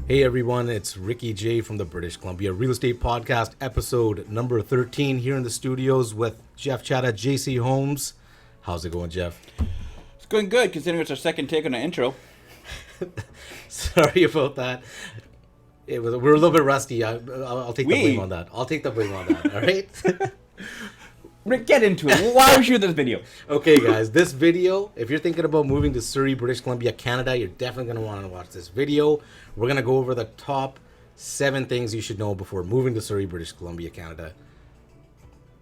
Hey everyone, it's Ricky J from the British Columbia Real Estate Podcast, episode number 13 here in the studios with Jeff Chadha, JC Holmes. How's it going, Jeff? It's going good considering it's our second take on the intro. Sorry about that. We're a little bit rusty. I'll take the blame on that. All right? Rick, get into it. Why are we shooting this video? Okay, guys, this video, if you're thinking about moving to Surrey, British Columbia, Canada, you're definitely going to want to watch this video. We're going to go over the top 7 things you should know before moving to Surrey, British Columbia, Canada.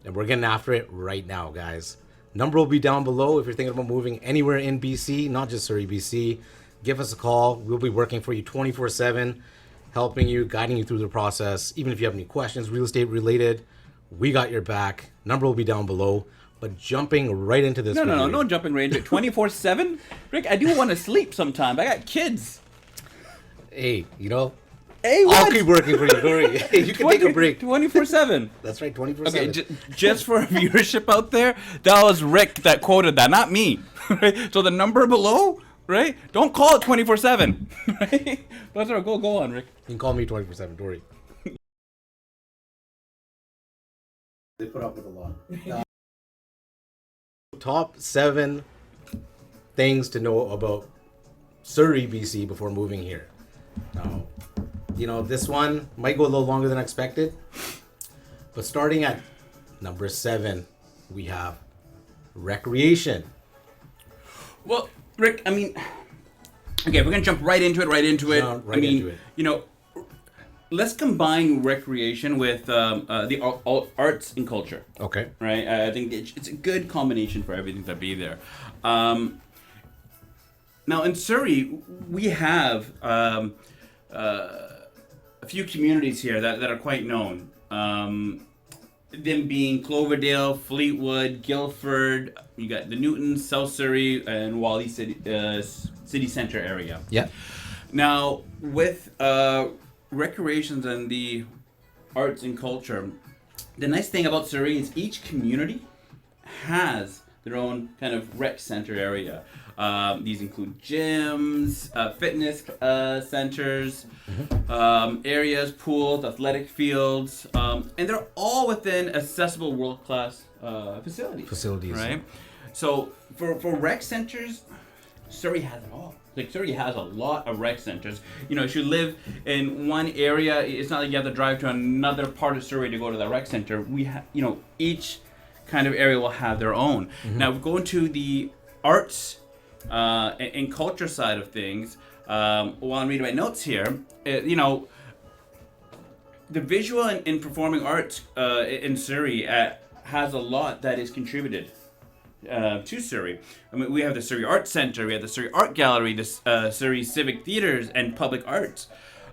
And we're getting after it right now, guys. Number will be down below if you're thinking about moving anywhere in BC, not just Surrey, BC. Give us a call. We'll be working for you 24/7, helping you, guiding you through the process. Even if you have any questions, real estate related, we got your back. Number will be down below. But jumping right into this video. No jumping right into it. 24/7? Rick, I do want to sleep sometime. I got kids. Hey, Hey, what? I'll keep working for you. Don't worry. Hey, you can take a break. 24/7. That's right, 24/7. Okay, just for viewership out there, that was Rick that quoted that, not me. Right? So the number below, right? Don't call it 24/7. Right? That's our goal. Go on, Rick. You can call me 24/7. Don't worry. They put up with a lot. Top 7 things to know about Surrey, BC before moving here. Now, this one might go a little longer than expected. But starting at number 7, we have recreation. Well, Rick, okay, we're going to jump right into it. Let's combine recreation with the arts and culture. Okay. Right? I think it's a good combination for everything to be there. Now, in Surrey, we have a few communities here that are quite known. Them being Cloverdale, Fleetwood, Guildford, you got the Newtons, South Surrey, and Wally City Center area. Yeah. Now, with recreations and the arts and culture, the nice thing about Surrey is each community has their own kind of rec center area. These include gyms, fitness centers, areas, pools, athletic fields, and they're all within accessible world-class facilities. Right? So for rec centers, Surrey has it all. Surrey has a lot of rec centers. If you live in one area, it's not like you have to drive to another part of Surrey to go to the rec center. We each kind of area will have their own. Mm-hmm. Now, going to the arts and culture side of things, while I'm reading my notes here, the visual and performing arts in Surrey has a lot that is contributed to Surrey. We have the Surrey Arts Centre, we have the Surrey Art Gallery, the Surrey Civic Theatres and Public Arts.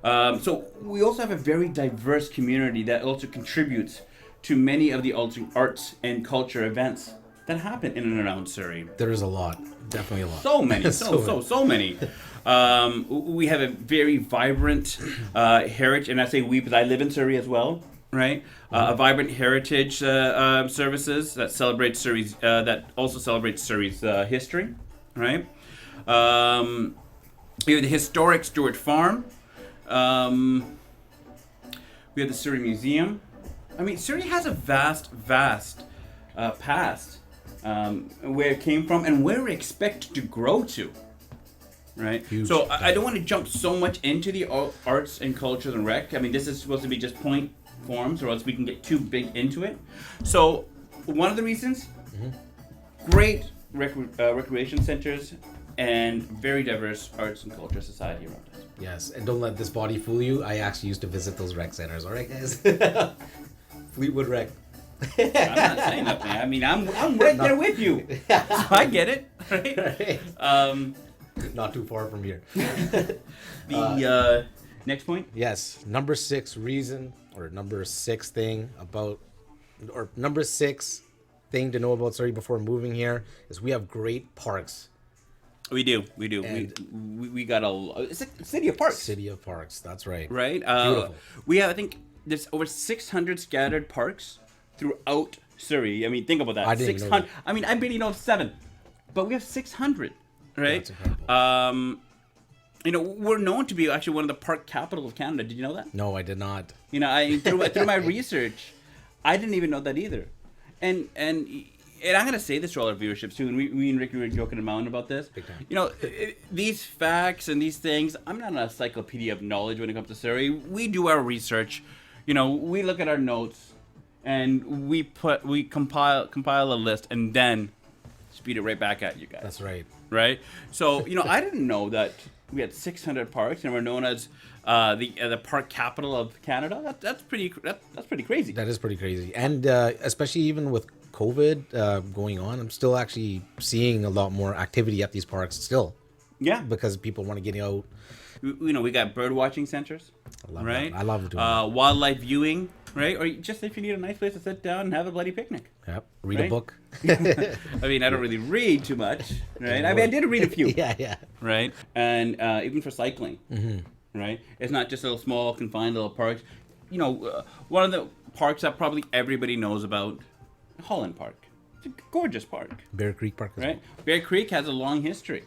So we also have a very diverse community that also contributes to many of the arts and culture events that happen in and around Surrey. There is a lot. Definitely a lot. So many. So many. We have a very vibrant heritage, and I say we because I live in Surrey as well. Right, a vibrant heritage services that celebrates Surrey's history. Right, we have the historic Stewart Farm. We have the Surrey Museum. Surrey has a vast past, where it came from and where we expect to grow to. Right, so I don't want to jump so much into the arts and culture and rec. This is supposed to be just point forms, or else we can get too big into it. So one of the reasons, great recreation centers and very diverse arts and culture society around us. Yes, and don't let this body fool you. I actually used to visit those rec centers. All right, guys. Fleetwood Rec. I'm not saying nothing. I'm right there with you. So I get it. Right? Not too far from here. The next point. Yes, number 6 reason. Or number 6 thing to know about Surrey before moving here is we have great parks. We do. We got it's a city of parks. City of parks, that's right. Right? Beautiful. We have, I think, there's over 600 scattered parks throughout Surrey. Think about that. I didn't 600. know that. I barely know 7, but we have 600. Right? That's incredible. we're known to be actually one of the park capital of Canada. Did you know that? No, I did not. I through my research, I didn't even know that either. And I'm gonna say this to all our viewerships too. And we and Ricky were joking around about this. Big time. These facts and these things. I'm not an encyclopedia of knowledge when it comes to Surrey. We do our research. We look at our notes, and we compile a list, and then speed it right back at you guys. That's right. Right. So I didn't know that we had 600 parks, and we're known as the park capital of Canada. That's pretty crazy. That is pretty crazy, and especially even with COVID going on, I'm still actually seeing a lot more activity at these parks still. Yeah. Because people want to get out. We got bird watching centers. I love right. that. I love doing that. Wildlife viewing. Right. Or just if you need a nice place to sit down and have a bloody picnic. Yep. Read a book. I mean, I don't really read too much, right? I mean, I did read a few. Yeah. Right. And even for cycling. Mm-hmm. Right. It's not just little small confined little parks. One of the parks that probably everybody knows about, Holland Park. It's a gorgeous park. Bear Creek Park. Right. Well. Bear Creek has a long history.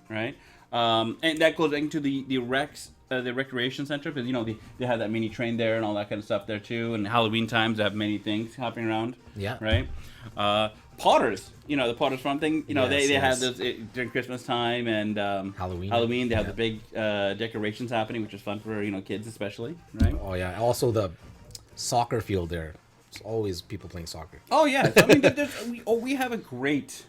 Right. And that goes into the recreation center, because they have that mini train there and all that kind of stuff there too. And Halloween times they have many things happening around. Yeah. Right. Potters, the Potters Farm thing. They have those during Christmas time and Halloween. They have the big decorations happening, which is fun for kids especially. Right. Oh yeah. Also the soccer field there. It's always people playing soccer. Oh yeah. So, I mean, we have a great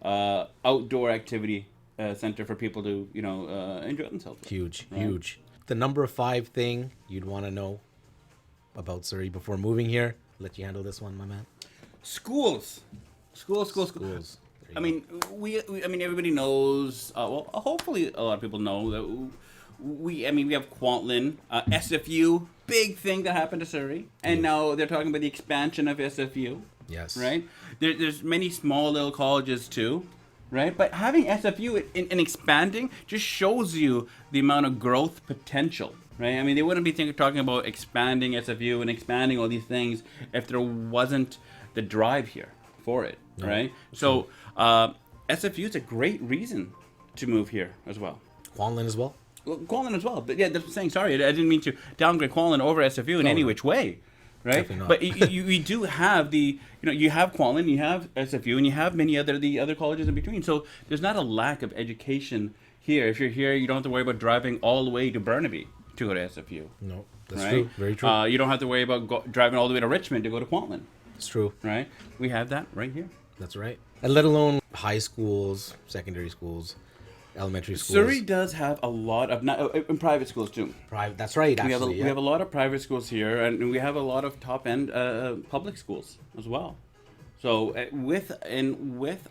outdoor activity center for people to enjoy themselves. Huge. The number 5 thing you'd want to know about Surrey before moving here. Let you handle this one, my man. Schools. I mean, everybody knows. Well, hopefully, a lot of people know that we have Kwantlen, SFU, big thing that happened to Surrey, and now they're talking about the expansion of SFU. Yes. Right. There's many small little colleges too. Right, but having SFU and expanding just shows you the amount of growth potential. Right, I mean, they wouldn't be talking about expanding SFU and expanding all these things if there wasn't the drive here for it. No, right, so SFU is a great reason to move here as well. Kwantlen as well. Kwantlen as well, but yeah, that's what I'm saying. Sorry, I didn't mean to downgrade Kwantlen over SFU in any which way. Right, but you do have you have Kwantlen, you have SFU, and you have many other colleges in between. So there's not a lack of education here. If you're here, you don't have to worry about driving all the way to Burnaby to go to SFU. No, that's true. Very true. You don't have to worry about driving all the way to Richmond to go to Kwantlen. It's true. Right, we have that right here. That's right. And let alone high schools, secondary schools, elementary schools. Surrey does have a lot of in private schools too. Private. That's right. Actually, we have a lot of private schools here, and we have a lot of top end public schools as well. So with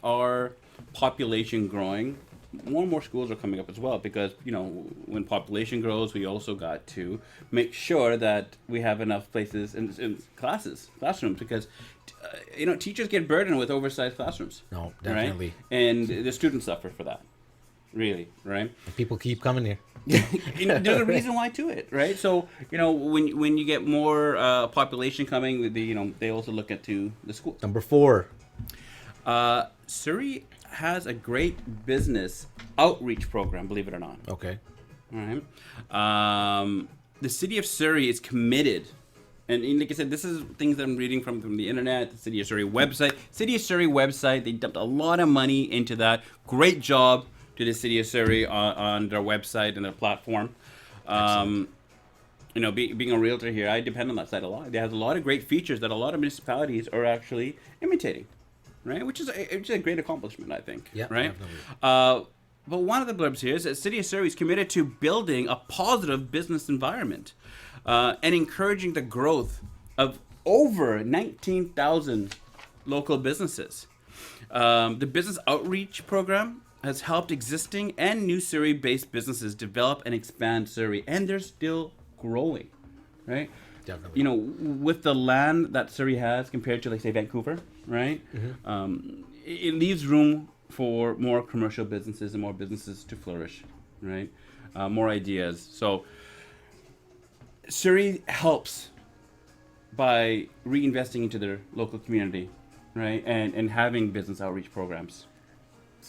our population growing, more and more schools are coming up as well, because when population grows, we also got to make sure that we have enough places in classrooms, because teachers get burdened with oversized classrooms. No, definitely. Right? And the students suffer for that. Really, right? People keep coming here. There's a reason why to it, right? So when you get more population coming, they also look at the schools. Number 4. Surrey has a great business outreach program, believe it or not. Okay. All right. The city of Surrey is committed. And like I said, this is things that I'm reading from the internet, the City of Surrey website. City of Surrey website, they dumped a lot of money into that. Great job to the City of Surrey on their website and their platform. Being a realtor here, I depend on that site a lot. It has a lot of great features that a lot of municipalities are actually imitating, right? Which is a great accomplishment, I think. Yeah, right. Definitely. But one of the blurbs here is that City of Surrey is committed to building a positive business environment and encouraging the growth of over 19,000 local businesses. The business outreach program has helped existing and new Surrey-based businesses develop and expand Surrey, and they're still growing, right? Definitely. With the land that Surrey has compared to, like, say, Vancouver, right? Mm-hmm. It leaves room for more commercial businesses and more businesses to flourish, right? More ideas. So Surrey helps by reinvesting into their local community, right? And having business outreach programs.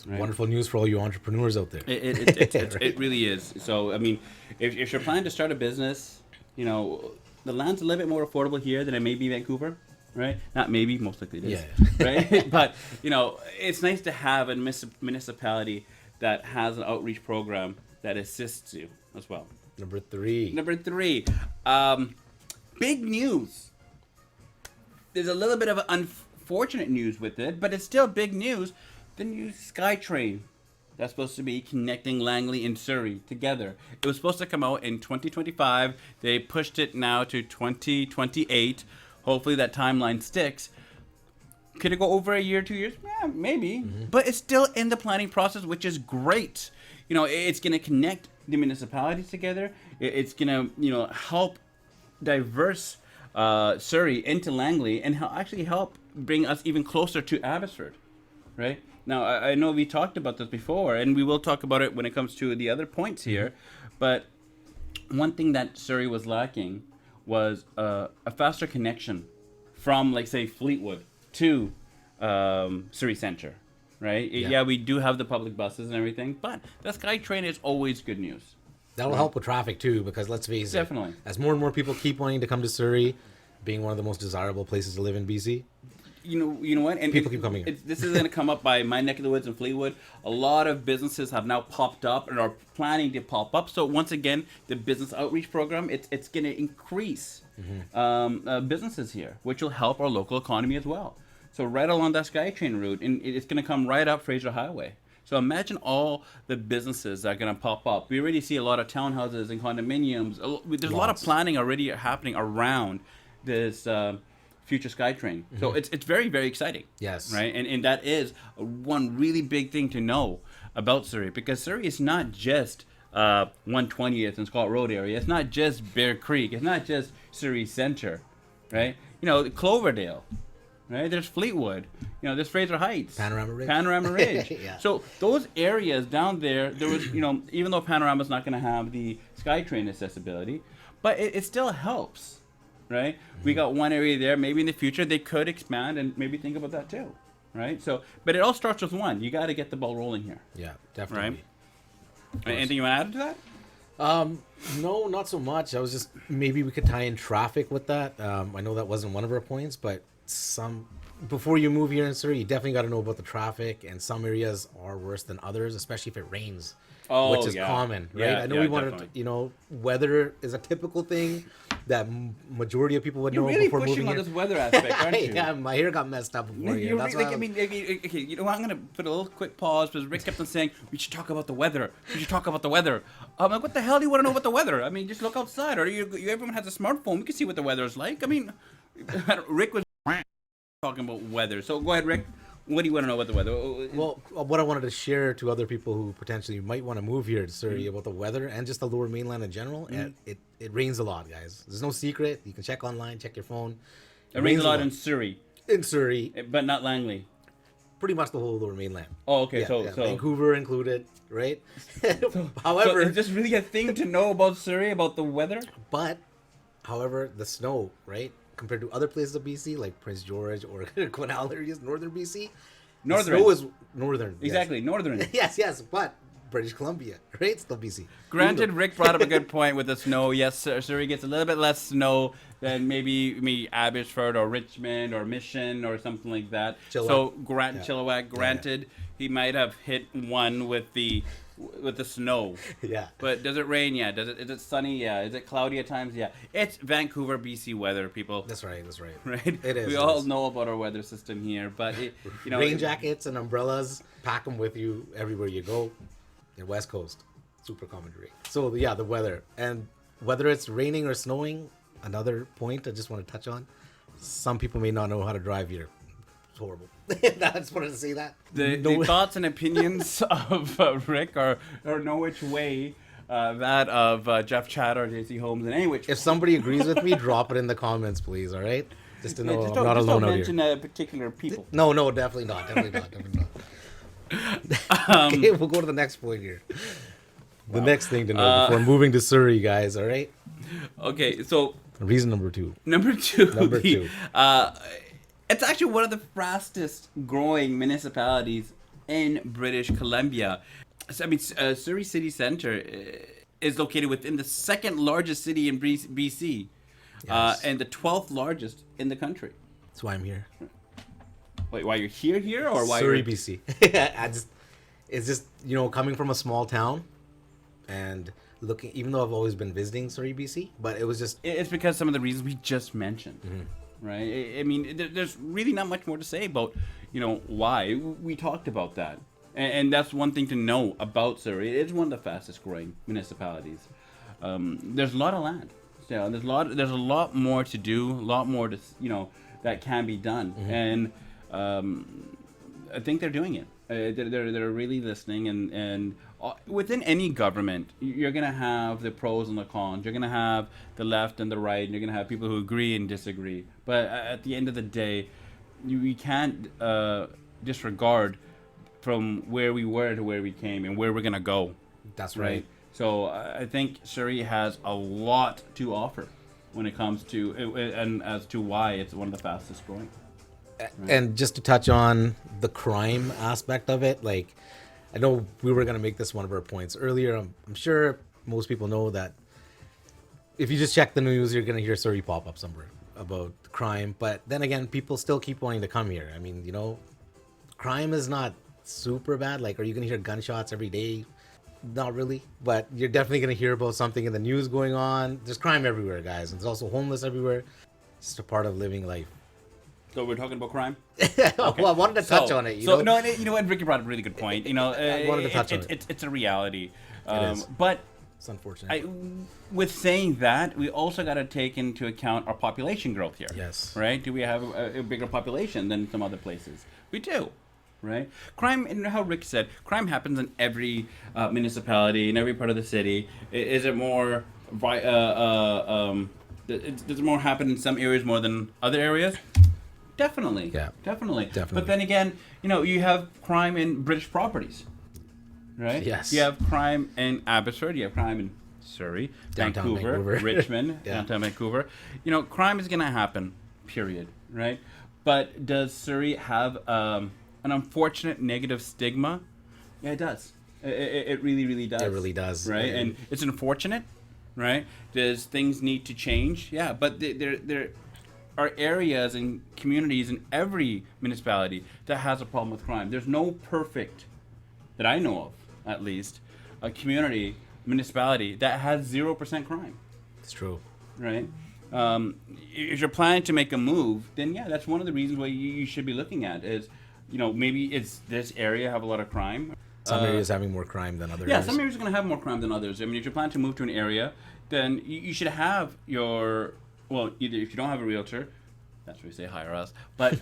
Right? Wonderful news for all you entrepreneurs out there. It really is. So, I mean, if you're planning to start a business, you know, the land's a little bit more affordable here than it may be Vancouver, right? Not maybe, most likely it is, right? But, you know, it's nice to have a municipality that has an outreach program that assists you as well. Number three, big news. There's a little bit of unfortunate news with it, but it's still big news. The new SkyTrain that's supposed to be connecting Langley and Surrey together. It was supposed to come out in 2025. They pushed it now to 2028. Hopefully that timeline sticks. Could it go over a year, 2 years? Yeah, maybe. Mm-hmm. But it's still in the planning process, which is great. You know, it's going to connect the municipalities together. It's going to, you know, help diverse Surrey into Langley and actually help bring us even closer to Abbotsford, right? Now, I know we talked about this before, and we will talk about it when it comes to the other points here, but one thing that Surrey was lacking was a faster connection from, like, say, Fleetwood to Surrey Centre, right? Yeah, we do have the public buses and everything, but the SkyTrain is always good news. That will help with traffic too, because let's face it, definitely, as more and more people keep wanting to come to Surrey, being one of the most desirable places to live in BC. You know what? And people keep coming here. This is going to come up by my neck of the woods in Fleetwood. A lot of businesses have now popped up and are planning to pop up. So once again, the business outreach program, it's going to increase businesses here, which will help our local economy as well. So right along that SkyTrain route, and it's going to come right up Fraser Highway. So imagine all the businesses that are going to pop up. We already see a lot of townhouses and condominiums. There's a lot of planning already happening around this future SkyTrain. So it's very, very exciting. Yes. Right? And that is one really big thing to know about Surrey, because Surrey is not just 120th and Scott Road area. It's not just Bear Creek. It's not just Surrey Centre, right? You know, Cloverdale. Right, there's Fleetwood, you know, there's Fraser Heights, Panorama Ridge. Yeah. So those areas down there was, you know, even though Panorama's not going to have the SkyTrain accessibility, but it still helps, right? We got one area there. Maybe in the future they could expand and maybe think about that too, right? So, but it all starts with one. You got to get the ball rolling here. Yeah, definitely. Right? Anything you want to add to that? No, not so much. I was just, maybe we could tie in traffic with that. I know that wasn't one of our points, but before you move here in Surrey, you definitely got to know about the traffic, and some areas are worse than others, especially if it rains, which is common, right? Yeah, I know we wanted to, you know, weather is a typical thing that majority of people would know really before moving here. You're really pushing on this weather aspect, aren't you? Yeah, my hair got messed up before here. That's I mean, okay, you know what? I'm going to put a little quick pause because Rick kept on saying, we should talk about the weather. We should talk about the weather. I'm like, what the hell do you want to know about the weather? I mean, just look outside. Or everyone has a smartphone. We can see what the weather is like. I mean, Rick was talking about weather. So go ahead, Rick. What do you want to know about the weather? Well, what I wanted to share to other people who potentially might want to move here to Surrey about the weather and just the Lower Mainland in general, and it rains a lot, guys. There's no secret. You can check online, check your phone. It rains a lot in Surrey. In Surrey. But not Langley. Pretty much the whole Lower Mainland. Oh, okay. Yeah, So Vancouver included, right? However, is this really a thing to know about Surrey, about the weather? But, however, the snow, right? Compared to other places of BC, like Prince George or Quesnel areas, northern BC. Northern. Snow is northern. Exactly, yes. northern. yes, but British Columbia, right? Still BC. Granted, Rick brought up a good point with the snow. Yes, Surrey gets a little bit less snow than maybe Abbotsford or Richmond or Mission or something like that. Chilliwack. So, Chilliwack, granted, he might have hit one with the snow. Yeah. But does it rain? Yeah. Is it sunny? Yeah. Is it cloudy at times? Yeah. It's Vancouver, BC weather, people. That's right. Right? It is. We all know about our weather system here, but rain jackets and umbrellas, pack them with you everywhere you go. In West Coast, super common to rain. So yeah, the weather, and whether it's raining or snowing, another point I just want to touch on. Some people may not know how to drive here. It's horrible. I just wanted to say that. The thoughts and opinions of Rick are no which way that of Jeff Chadha or JC Holmes in any which. If somebody agrees with me, drop it in the comments, please. All right, just to know I'm not alone out here. Don't mention particular people. No, definitely not. Okay, we'll go to the next point here. The next thing to know before moving to Surrey, guys. All right. Okay, so reason number two. It's actually one of the fastest growing municipalities in British Columbia. So, I mean, Surrey City Centre is located within the second largest city in BC, Yes. and the 12th largest in the country. That's why I'm here. Wait, why you're here, or why Surrey, you're... BC. It's just, coming from a small town and looking, even though I've always been visiting Surrey, BC, but it was just, It's because some of the reasons we just mentioned, right? I mean, there's really not much more to say about, why. We talked about that. And that's one thing to know about Surrey. It is one of the fastest growing municipalities. There's a lot of land. So there's a lot more to do, a lot more to, that can be done. And I think they're doing it. They're really listening, and within any government, you're gonna have the pros and the cons. You're gonna have the left and the right, and you're gonna have people who agree and disagree. But at the end of the day, we can't disregard from where we were to where we came and where we're gonna go. that's right. So I think Surrey has a lot to offer when it comes to and as to why it's one of the fastest growing. And just to touch on the crime aspect of it, like, I know we were going to make this one of our points earlier. I'm sure most people know that if you just check the news, you're going to hear Surrey pop up somewhere about crime. But then again, people still keep wanting to come here. I mean, crime is not super bad. Like, are you going to hear gunshots every day? Not really. But you're definitely going to hear about something in the news going on. There's crime everywhere, guys. And there's also homeless everywhere. It's just a part of living life. So we're talking about crime. Well, I wanted to touch on it. You know what? Ricky brought up a really good point. I wanted to touch on it. It's a reality. It is. But It's unfortunate. with saying that, we also got to take into account our population growth here. Yes. Right? Do we have a bigger population than some other places? We do. Right? Crime, and how Rick said, crime happens in every municipality, in every part of the city. Is it more... does it more happen in some areas more than other areas? Definitely. Yeah. Definitely. Definitely. But then again, you have crime in British properties, right? Yes. You have crime in Abbotsford. You have crime in Surrey, Downtown Vancouver, Richmond, Yeah. downtown Vancouver. Crime is going to happen, period, right? But does Surrey have an unfortunate negative stigma? Yeah, it does. It really, really does. It really does. Right? And it's unfortunate, right? Does things need to change? Yeah, but there are areas and communities in every municipality that has a problem with crime. There's no perfect, that I know of, at least, a municipality that has 0% crime. It's true. Right? If you're planning to make a move, then yeah, that's one of the reasons why you should be looking at is, maybe it's this area have a lot of crime. Some areas having more crime than others. Yeah, some areas are going to have more crime than others. I mean, if you're planning to move to an area, then you should have either if you don't have a realtor, that's where we say hire us. But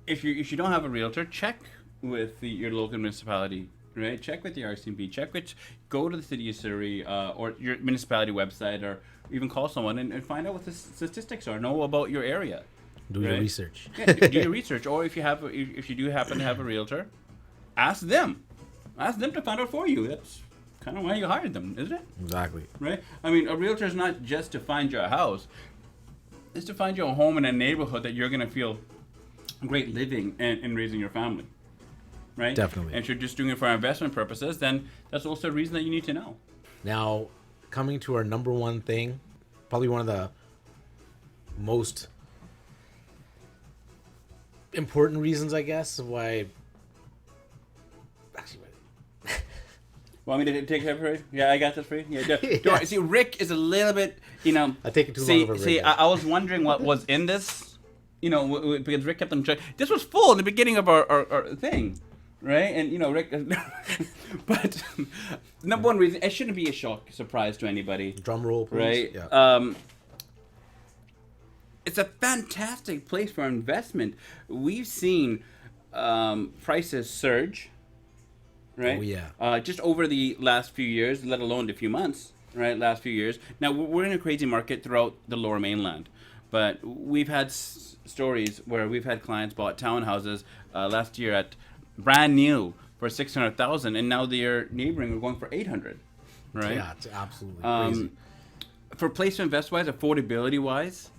if you don't have a realtor, check with your local municipality, right? Check with the RCMP. Go to the city of Surrey or your municipality website, or even call someone and find out what the statistics are. Know about your area. Do your research. Yeah, do your research. Or if you do happen to have a realtor, ask them. Ask them to find out for you. That's kind of why you hired them, isn't it? Exactly. Right? I mean, a realtor is not just to find you a house. It's to find you a home in a neighborhood that you're going to feel great living and raising your family. Right? Definitely. And if you're just doing it for investment purposes, then that's also a reason that you need to know. Now, coming to our number one thing, probably one of the most important reasons, I guess, why... Actually, Want me to take it for you? Yeah, I got this for you. Yeah, don't Yeah. worry. See, Rick is a little bit, I take it too long of a break. See, I was wondering what was in this, because Rick kept on checking. This was full in the beginning of our thing, right? And, Rick, but number one reason, it shouldn't be a surprise to anybody. Drum roll, please. Right? Yeah. It's a fantastic place for investment. We've seen prices surge. Right? Oh, yeah. Just over the last few years, let alone the few months, right? Last few years. Now, we're in a crazy market throughout the Lower Mainland. But we've had stories where we've had clients bought townhouses last year at brand new for $600,000, and now they're neighboring are going for $800,000, right? Yeah, it's absolutely crazy. For place to invest wise, affordability wise,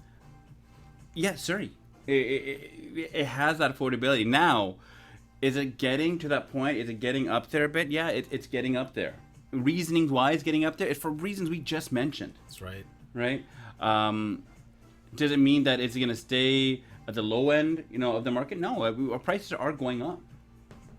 yeah, Surrey. It has that affordability. Now, Is it getting to that point? Is it getting up there a bit? Yeah, it's getting up there. Reasoning wise, getting up there, it's for reasons we just mentioned. That's right. Right? Does it mean that it's going to stay at the low end, of the market? No, our prices are going up,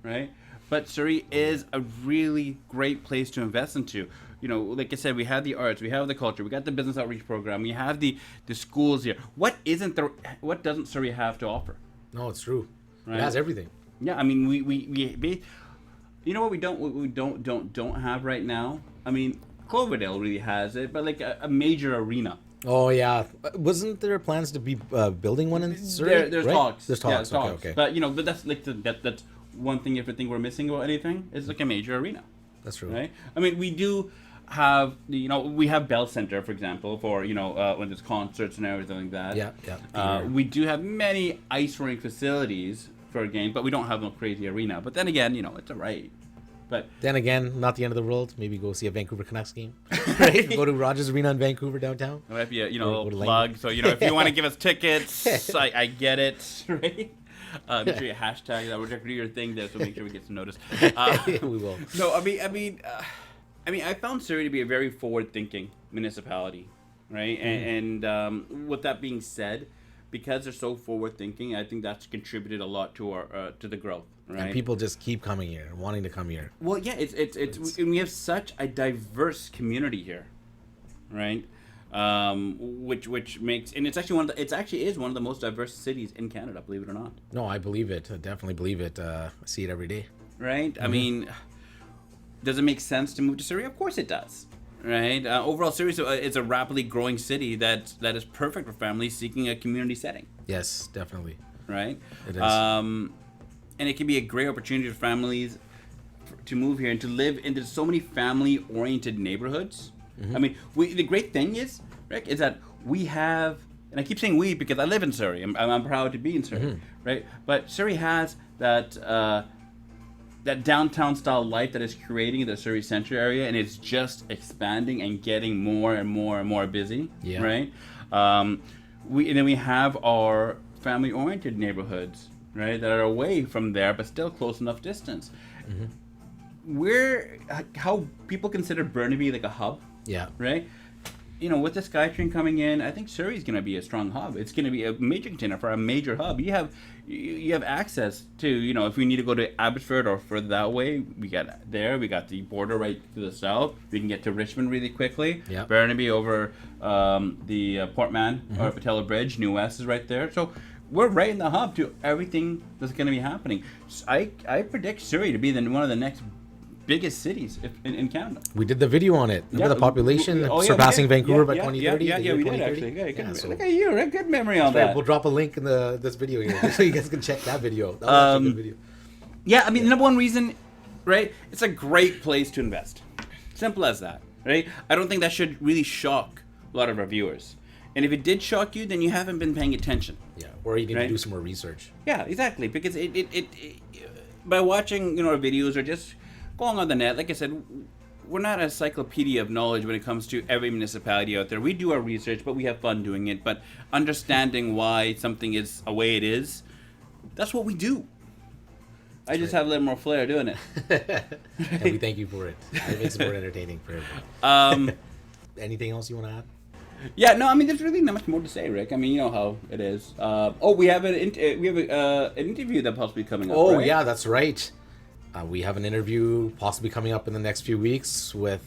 right? But Surrey is a really great place to invest into. Like I said, we have the arts, we have the culture, we got the business outreach program, we have the schools here. What doesn't Surrey have to offer? No, it's true. Right? It has everything. Yeah, I mean, we you know what we don't have right now? I mean, Cloverdale really has it, but like a major arena. Oh yeah, wasn't there plans to be building one in Surrey? There's right? talks. There's talks. Yeah, Okay. But that's like that's one thing. If I think we're missing about anything, is like a major arena. That's true. Right? I mean, we do have we have Bell Center, for example, for when there's concerts and everything like that. Yeah. We do have many ice rink facilities for a game, but we don't have no crazy arena. But then again, it's all right. But then again, not the end of the world. Maybe go see a Vancouver Canucks game. Right? Go to Rogers Arena in Vancouver downtown. It might be a plug. So if you want to give us tickets, I get it. Right? Make sure you hashtag that. We're going to do your thing there, so make sure we get some notice. We will. No, I mean, I found Surrey to be a very forward-thinking municipality, right? Mm-hmm. And with that being said, because they're so forward-thinking, I think that's contributed a lot to our to the growth, right? And people just keep coming here, wanting to come here. Well, yeah, it's and we have such a diverse community here, right? Which makes, and it's actually is one of the most diverse cities in Canada, believe it or not. No, I believe it. I definitely believe it. I see it every day. Right? Mm-hmm. I mean, does it make sense to move to Surrey? Of course it does. Right? Overall, Surrey is a rapidly growing city that is perfect for families seeking a community setting. Yes, definitely. Right? It is. And it can be a great opportunity for families to move here and to live into so many family-oriented neighborhoods. Mm-hmm. I mean, the great thing is, Rick, is that we have, and I keep saying we because I live in Surrey. I'm proud to be in Surrey, mm-hmm. right? But Surrey has that downtown style life that is creating the Surrey Central area, and it's just expanding and getting more and more and more busy. Yeah. Right. And then we have our family-oriented neighborhoods, right, that are away from there but still close enough distance. Mm-hmm. How people consider Burnaby like a hub. Yeah. Right. With the SkyTrain coming in, I think Surrey is going to be a strong hub. It's going to be a major container for a major hub. You have access to, if we need to go to Abbotsford or further that way, we got the border right to the south. We can get to Richmond really quickly. Yeah. Burnaby over the Portman mm-hmm. or Patella Bridge, New West is right there. So we're right in the hub to everything that's going to be happening. So I predict Surrey to be one of the next biggest cities in Canada. We did the video on it. Remember the population surpassing Vancouver by 2030? Yeah, we did actually. Yeah, so look at you, a good memory on that. We'll drop a link in this video here so you guys can check that video. That was a good video. Yeah, I mean, the number one reason, right? It's a great place to invest. Simple as that, right? I don't think that should really shock a lot of our viewers. And if it did shock you, then you haven't been paying attention. Yeah, or you need to do some more research. Yeah, exactly. Because it by watching our videos or just going on the net, like I said, we're not an encyclopedia of knowledge when it comes to every municipality out there. We do our research, but we have fun doing it. But understanding why something is a way it is, that's what we do. I just have a little more flair doing it. And we thank you for it. It makes it more entertaining for everyone. Anything else you want to add? Yeah, no, I mean, there's really not much more to say, Rick. I mean, you know how it is. We have an interview that possibly coming up. Oh, right? Yeah, that's right. We have an interview possibly coming up in the next few weeks with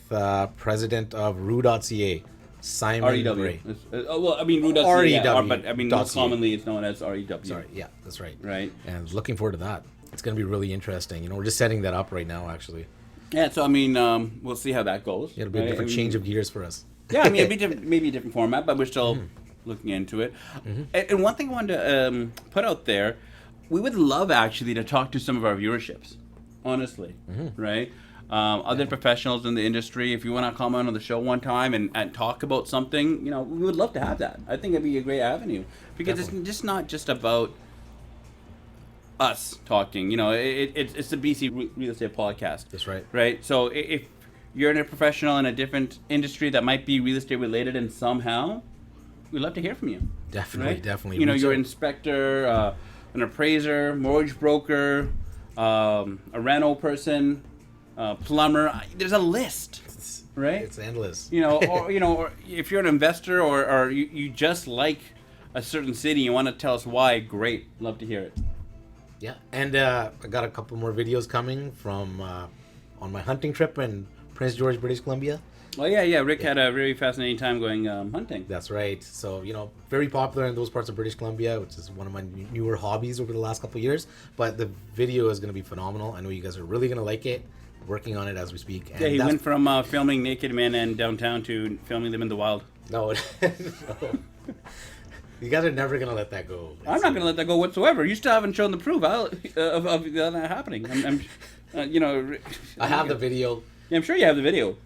president of RU.ca, Simon Gray. Well, I mean, RU.ca, but I mean, most commonly it's known as REW. Sorry, yeah, that's right. Right. And looking forward to that. It's going to be really interesting. We're just setting that up right now, actually. Yeah, so I mean, we'll see how that goes. It'll be a different change of gears for us. Yeah, I mean, maybe a different format, but we're still looking into it. Mm-hmm. And one thing I wanted to put out there, we would love actually to talk to some of our viewerships. Honestly, right? Other professionals in the industry, if you want to comment on the show one time and talk about something, we would love to have that. I think it'd be a great avenue because It's just not just about us talking. It's the BC Real Estate Podcast. That's right. Right? So if you're in a professional in a different industry that might be real estate related and somehow, we'd love to hear from you. Definitely, right? Definitely. You're an inspector, an appraiser, mortgage broker, a rental person, plumber. There's a list, right? It's endless. Or if you're an investor or you just like a certain city, you want to tell us why. Great, love to hear it. Yeah, and I got a couple more videos coming from on my hunting trip in Prince George, British Columbia. Oh yeah. Rick had a really fascinating time going hunting. That's right. So, very popular in those parts of British Columbia, which is one of my newer hobbies over the last couple of years. But the video is going to be phenomenal. I know you guys are really going to like it. Working on it as we speak. And yeah, he went from filming naked men in downtown to filming them in the wild. No. You guys are never going to let that go. I'm not going to let that go whatsoever. You still haven't shown the proof of that happening. I have the video. Yeah, I'm sure you have the video.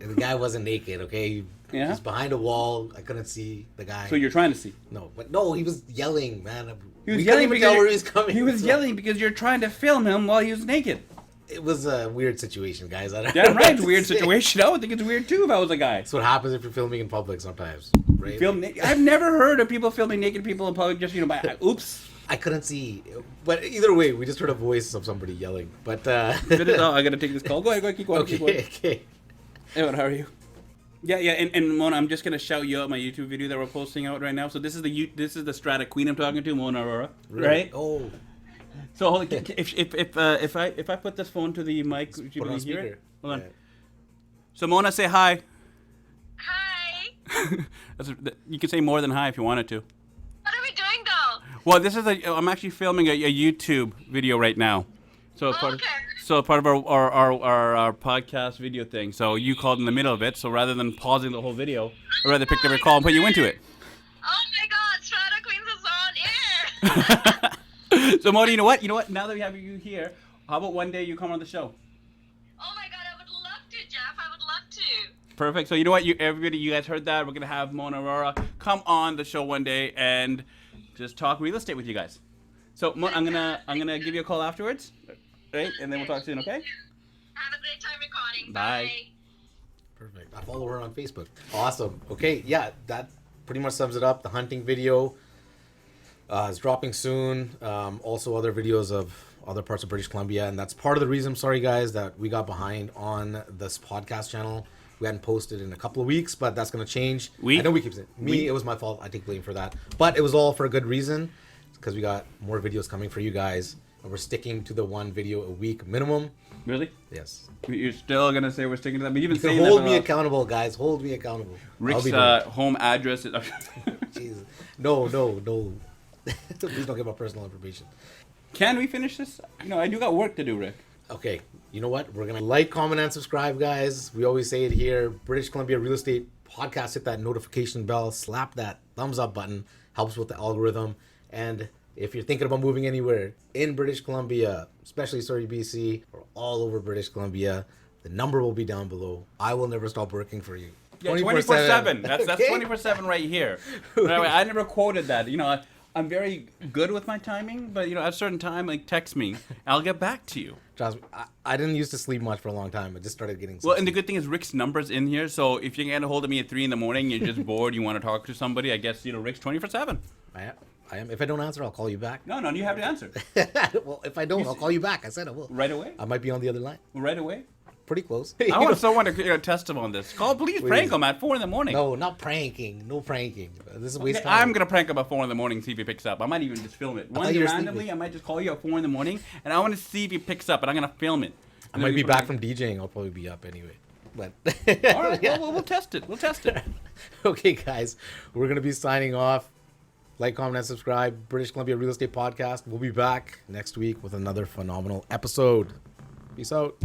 The guy wasn't naked, okay? Yeah. He's behind a wall. I couldn't see the guy. So you're trying to see? No, he was yelling, man. He was we yelling couldn't even tell where he was coming. He was yelling because you're trying to film him while he was naked. It was a weird situation, guys. Damn right, it's a weird situation. I would think it's weird too if I was a guy. That's what happens if you're filming in public sometimes, right? I've never heard of people filming naked people in public just, by oops. I couldn't see. But either way, we just heard a voice of somebody yelling. But I gotta take this call. Go ahead, keep going. Okay. Evan, how are you? Yeah, and Mona, I'm just gonna shout you out my YouTube video that we're posting out right now. So this is the Strata Queen I'm talking to, Mona Arora, right? Oh. So hold on, if I put this phone to the mic, would you hear it? Hold on. Yeah. So Mona, say hi. Hi. You can say more than hi if you wanted to. What are we doing though? Well, I'm actually filming a YouTube video right now. So it's part of our podcast video thing. So you called in the middle of it. So rather than pausing the whole video, I'd rather pick up your call and put you into it. Oh my God, Strata Queens is on air. So Mona, you know what? Now that we have you here, how about one day you come on the show? Oh my God, I would love to, Jeff. I would love to. Perfect. So you know what? Everybody, you guys heard that. We're gonna have Mona Arora come on the show one day and just talk real estate with you guys. So I'm gonna give you a call afterwards, right? And then we'll talk soon. Okay? Have a great time recording. Bye. Perfect. I follow her on Facebook. Awesome. Okay, yeah, that pretty much sums it up. The hunting video is dropping soon. Also, other videos of other parts of British Columbia, and that's part of the reason. Sorry, guys, that we got behind on this podcast channel. We hadn't posted in a couple of weeks, but that's going to change. I know we keep saying it was my fault. I take blame for that, but it was all for a good reason, because we got more videos coming for you guys, and we're sticking to the one video a week minimum. Really? Yes. You're still gonna say we're sticking to that? But you've been saying that. Hold me accountable, guys. Hold me accountable. Rick's home address is. Jesus. No. Please don't give out personal information. Can we finish this? I do got work to do, Rick. Okay. You know what? We're going to like, comment, and subscribe, guys. We always say it here. British Columbia Real Estate Podcast. Hit that notification bell. Slap that thumbs up button. Helps with the algorithm. And if you're thinking about moving anywhere in British Columbia, especially Surrey, BC, or all over British Columbia, the number will be down below. I will never stop working for you. Yeah, 24/7. That's 24/7 right here. Anyway, I never quoted that. I'm very good with my timing, but at a certain time, text me, I'll get back to you. Trust me, I didn't used to sleep much for a long time. I just started getting well, and the good thing is Rick's number's in here, so if you can get a hold of me at 3 a.m, you're just bored, you want to talk to somebody, I guess Rick's 24/7. I am. If I don't answer, I'll call you back. No, you have to answer. Well, if I don't, I'll call you back. I said I will. Right away? I might be on the other line. Right away? Pretty close. I want someone to test him on this. Please prank him at 4 a.m. No, not pranking. No pranking. This is a waste of time. I'm gonna prank him at 4 a.m. see if he picks up. I might even just film it. One day randomly, I might just call you at 4 a.m. and I want to see if he picks up, and I'm gonna film it. I might be back from DJing. I'll probably be up anyway. But all right, yeah. We'll test it. Okay, guys, we're gonna be signing off. Like, comment, and subscribe. British Columbia Real Estate Podcast. We'll be back next week with another phenomenal episode. Peace out.